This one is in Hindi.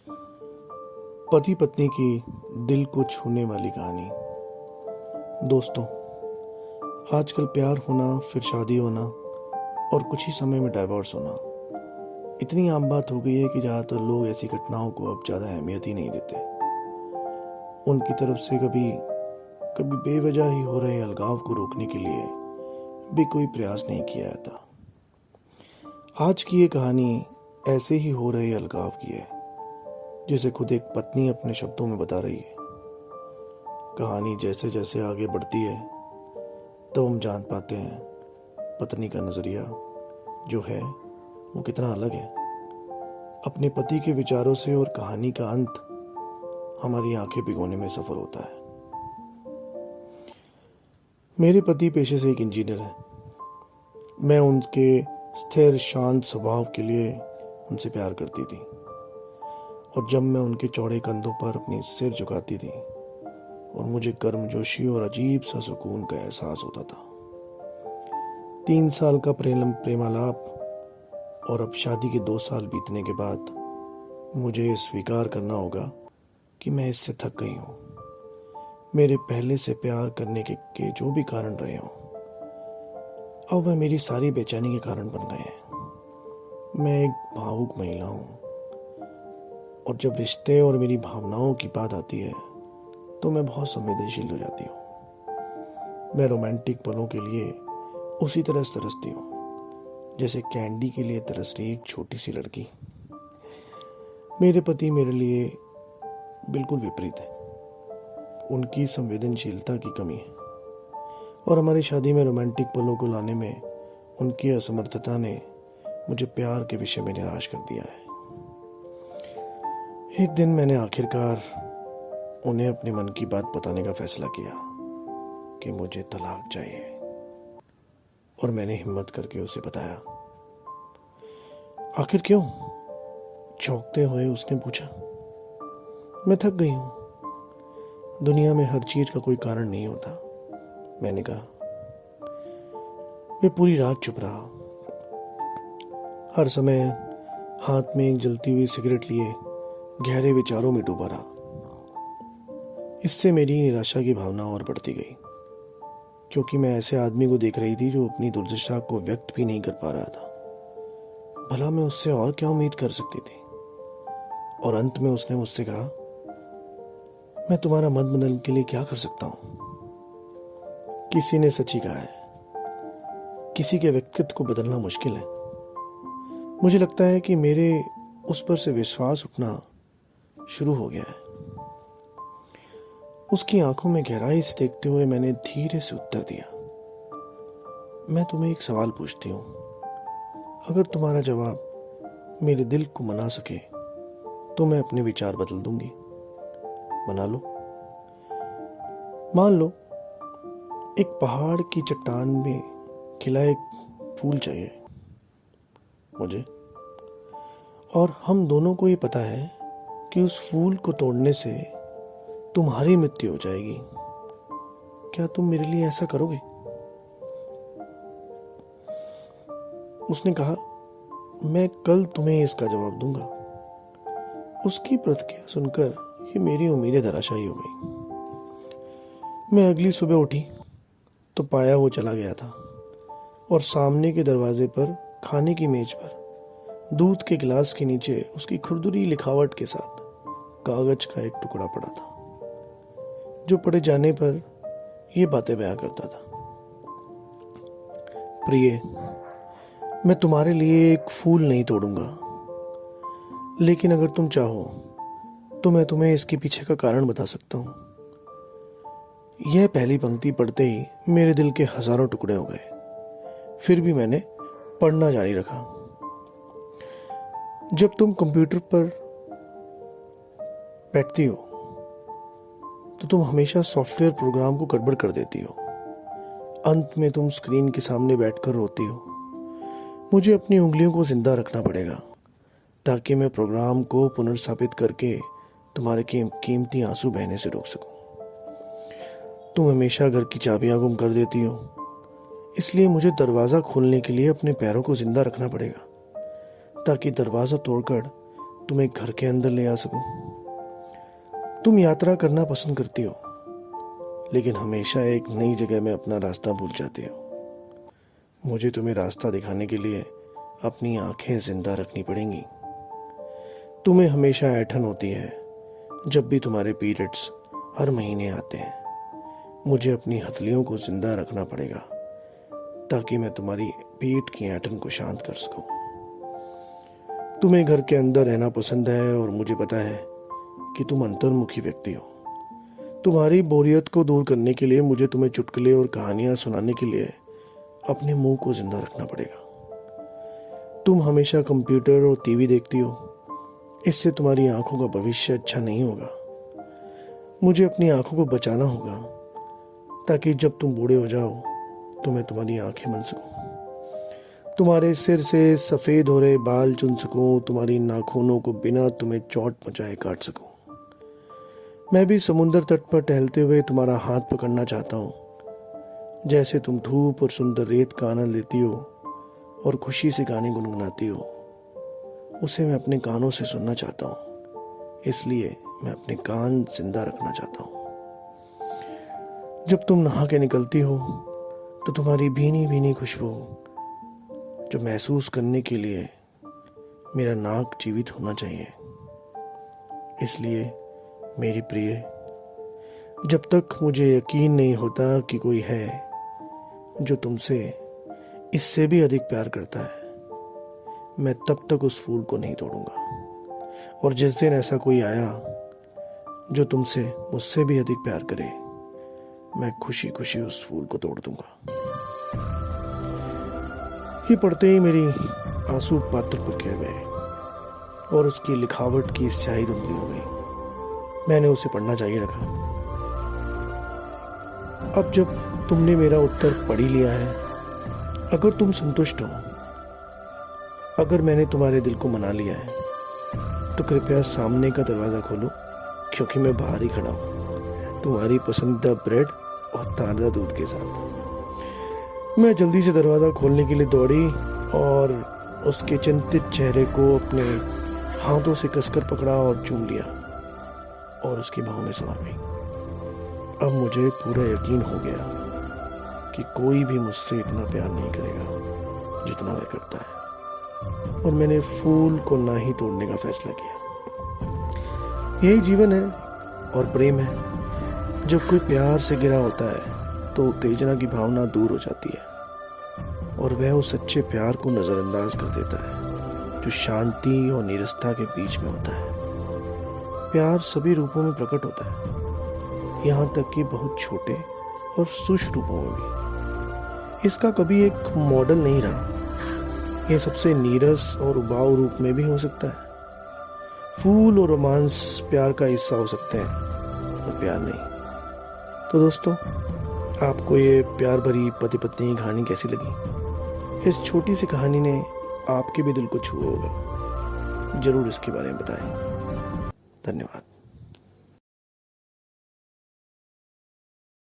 पति पत्नी की दिल को छूने वाली कहानी। दोस्तों, आजकल प्यार होना, फिर शादी होना और कुछ ही समय में डाइवोर्स होना इतनी आम बात हो गई है कि ज़्यादातर लोग ऐसी घटनाओं को अब ज़्यादा अहमियत ही नहीं देते। उनकी तरफ से कभी कभी बेवजह ही हो रहे अलगाव को रोकने के लिए भी कोई प्रयास नहीं किया जाता। आज की ये कहानी ऐसे ही हो रहे अलगाव की है, जिसे खुद एक पत्नी अपने शब्दों में बता रही है। कहानी जैसे जैसे आगे बढ़ती है तो हम जान पाते हैं पत्नी का नजरिया जो है वो कितना अलग है अपने पति के विचारों से, और कहानी का अंत हमारी आंखें भिगोने में सफल होता है। मेरे पति पेशे से एक इंजीनियर है। मैं उनके स्थिर शांत स्वभाव के लिए उनसे प्यार करती थी, और जब मैं उनके चौड़े कंधों पर अपनी सिर झुकाती थी और मुझे गर्मजोशी और अजीब सा सुकून का एहसास होता था। 3 साल का प्रेमालाप और अब शादी के 2 साल बीतने के बाद मुझे ये स्वीकार करना होगा कि मैं इससे थक गई हूँ। मेरे पहले से प्यार करने के जो भी कारण रहे हों, अब वह मेरी सारी बेचैनी के कारण बन गए हैं। मैं एक भावुक महिला हूँ, और जब रिश्ते और मेरी भावनाओं की बात आती है तो मैं बहुत संवेदनशील हो जाती हूँ। मैं रोमांटिक पलों के लिए उसी तरह तरसती हूँ जैसे कैंडी के लिए तरस रही एक छोटी सी लड़की। मेरे पति मेरे लिए बिल्कुल विपरीत है। उनकी संवेदनशीलता की कमी है, और हमारी शादी में रोमांटिक पलों को लाने में उनकी असमर्थता ने मुझे प्यार के विषय में निराश कर दिया है। एक दिन मैंने आखिरकार उन्हें अपने मन की बात बताने का फैसला किया कि मुझे तलाक चाहिए, और मैंने हिम्मत करके उसे बताया। आखिर क्यों? चौंकते हुए उसने पूछा। मैं थक गई हूं। दुनिया में हर चीज का कोई कारण नहीं होता, मैंने कहा। वे पूरी रात चुप रहा, हर समय हाथ में एक जलती हुई सिगरेट लिए गहरे विचारों में डूबा रहा। इससे मेरी निराशा की भावना और बढ़ती गई, क्योंकि मैं ऐसे आदमी को देख रही थी जो अपनी दुर्दशा को व्यक्त भी नहीं कर पा रहा था। भला मैं उससे और क्या उम्मीद कर सकती थी? और अंत में उसने मुझसे कहा, मैं तुम्हारा मन बदलने के लिए क्या कर सकता हूं? किसी ने सच ही कहा है, किसी के व्यक्तित्व को बदलना मुश्किल है। मुझे लगता है कि मेरे उस पर से विश्वास उठना शुरू हो गया है। उसकी आंखों में गहराई से देखते हुए मैंने धीरे से उत्तर दिया, मैं तुम्हें एक सवाल पूछती हूँ। अगर तुम्हारा जवाब मेरे दिल को मना सके तो मैं अपने विचार बदल दूंगी। मना लो। मान लो एक पहाड़ की चट्टान में खिला एक फूल चाहिए मुझे, और हम दोनों को ये पता है कि उस फूल को तोड़ने से तुम्हारी मृत्यु हो जाएगी। क्या तुम मेरे लिए ऐसा करोगे? उसने कहा, मैं कल तुम्हें इसका जवाब दूंगा। उसकी प्रतिक्रिया सुनकर ही मेरी उम्मीदें धराशायी हो गई। मैं अगली सुबह उठी तो पाया वो चला गया था, और सामने के दरवाजे पर खाने की मेज पर दूध के गिलास के नीचे उसकी खुरदुरी लिखावट के साथ कागज का एक टुकड़ा पड़ा था, जो पढ़े जाने पर ये बातें बयां करता था। प्रिय, मैं तुम्हारे लिए एक फूल नहीं तोड़ूंगा, लेकिन अगर तुम चाहो तो मैं तुम्हें इसके पीछे का कारण बता सकता हूं। यह पहली पंक्ति पढ़ते ही मेरे दिल के हजारों टुकड़े हो गए। फिर भी मैंने पढ़ना जारी रखा। जब तुम कंप्यूटर पर बैठती हो तो तुम हमेशा सॉफ्टवेयर प्रोग्राम को गड़बड़ कर देती हो। अंत में तुम स्क्रीन के सामने बैठकर रोती हो। मुझे अपनी उंगलियों को जिंदा रखना पड़ेगा ताकि मैं प्रोग्राम को पुनर्स्थापित करके तुम्हारे कीमती आंसू बहने से रोक सकूं। तुम हमेशा घर की चाबियां गुम कर देती हो, इसलिए मुझे दरवाजा खोलने के लिए अपने पैरों को जिंदा रखना पड़ेगा ताकि दरवाजा तोड़कर तुम्हें घर के अंदर ले आ सकूं। तुम यात्रा करना पसंद करती हो, लेकिन हमेशा एक नई जगह में अपना रास्ता भूल जाती हो। मुझे तुम्हें रास्ता दिखाने के लिए अपनी आंखें जिंदा रखनी पड़ेंगी। तुम्हें हमेशा ऐंठन होती है जब भी तुम्हारे पीरियड्स हर महीने आते हैं। मुझे अपनी हथलियों को जिंदा रखना पड़ेगा ताकि मैं तुम्हारी पेट की ऐंठन को शांत कर सकूं। तुम्हें घर के अंदर रहना पसंद है और मुझे पता है कि तुम अंतर्मुखी व्यक्ति हो। तुम्हारी बोरियत को दूर करने के लिए मुझे तुम्हें चुटकुले और कहानियां सुनाने के लिए अपने मुंह को जिंदा रखना पड़ेगा। तुम हमेशा कंप्यूटर और टीवी देखती हो, इससे तुम्हारी आंखों का भविष्य अच्छा नहीं होगा। मुझे अपनी आंखों को बचाना होगा ताकि जब तुम बूढ़े हो जाओ तो मैं तुम्हारी आंखें बन सकूं, तुम्हारे सिर से सफेद हो रहे बाल चुन सकूं, तुम्हारी नाखूनों को बिना तुम्हें चोट पहुंचाए काट सकूं। मैं भी समुद्र तट पर टहलते हुए तुम्हारा हाथ पकड़ना चाहता हूं। जैसे तुम धूप और सुंदर रेत का आनंद लेती हो और खुशी से गाने गुनगुनाती हो, उसे मैं अपने कानों से सुनना चाहता हूं। इसलिए मैं अपने कान जिंदा रखना चाहता हूं। जब तुम नहा के निकलती हो तो तुम्हारी भीनी भीनी खुशबू जो महसूस करने के लिए मेरा नाक जीवित होना चाहिए। इसलिए मेरी प्रिय, जब तक मुझे यकीन नहीं होता कि कोई है जो तुमसे इससे भी अधिक प्यार करता है, मैं तब तक उस फूल को नहीं तोड़ूंगा। और जिस दिन ऐसा कोई आया जो तुमसे मुझसे भी अधिक प्यार करे, मैं खुशी खुशी उस फूल को तोड़ दूंगा। ये पढ़ते ही मेरी आंसू पात्र पर गिर गए और उसकी लिखावट की स्याही धुंधली हो गई। मैंने उसे पढ़ना जारी रखा। अब जब तुमने मेरा उत्तर पढ़ ही लिया है, अगर तुम संतुष्ट हो, अगर मैंने तुम्हारे दिल को मना लिया है, तो कृपया सामने का दरवाजा खोलो, क्योंकि मैं बाहर ही खड़ा हूं तुम्हारी पसंदीदा ब्रेड और ताज़ा दूध के साथ। मैं जल्दी से दरवाजा खोलने के लिए दौड़ी और उसके चिंतित चेहरे को अपने हाथों से कसकर पकड़ा और चूम लिया और उसकी बाहों में समा गई। अब मुझे पूरा यकीन हो गया कि कोई भी मुझसे इतना प्यार नहीं करेगा जितना वह करता है, और मैंने फूल को ना ही तोड़ने का फैसला किया। यही जीवन है और प्रेम है। जब कोई प्यार से घिरा होता है तो उत्तेजना की भावना दूर हो जाती है और वह उस सच्चे प्यार को नजरअंदाज कर देता है जो शांति और नीरसता के बीच में होता है। प्यार सभी रूपों में प्रकट होता है, यहाँ तक कि बहुत छोटे और सूक्ष्म रूपों में भी। इसका कभी एक मॉडल नहीं रहा। यह सबसे नीरस और उबाऊ रूप में भी हो सकता है। फूल और रोमांस प्यार का हिस्सा हो सकते हैं और प्यार नहीं। तो दोस्तों, आपको ये प्यार भरी पति पत्नी की कहानी कैसी लगी? इस छोटी सी कहानी ने आपके भी दिल को छुआ होगा। जरूर इसके बारे में बताएं। धन्यवाद।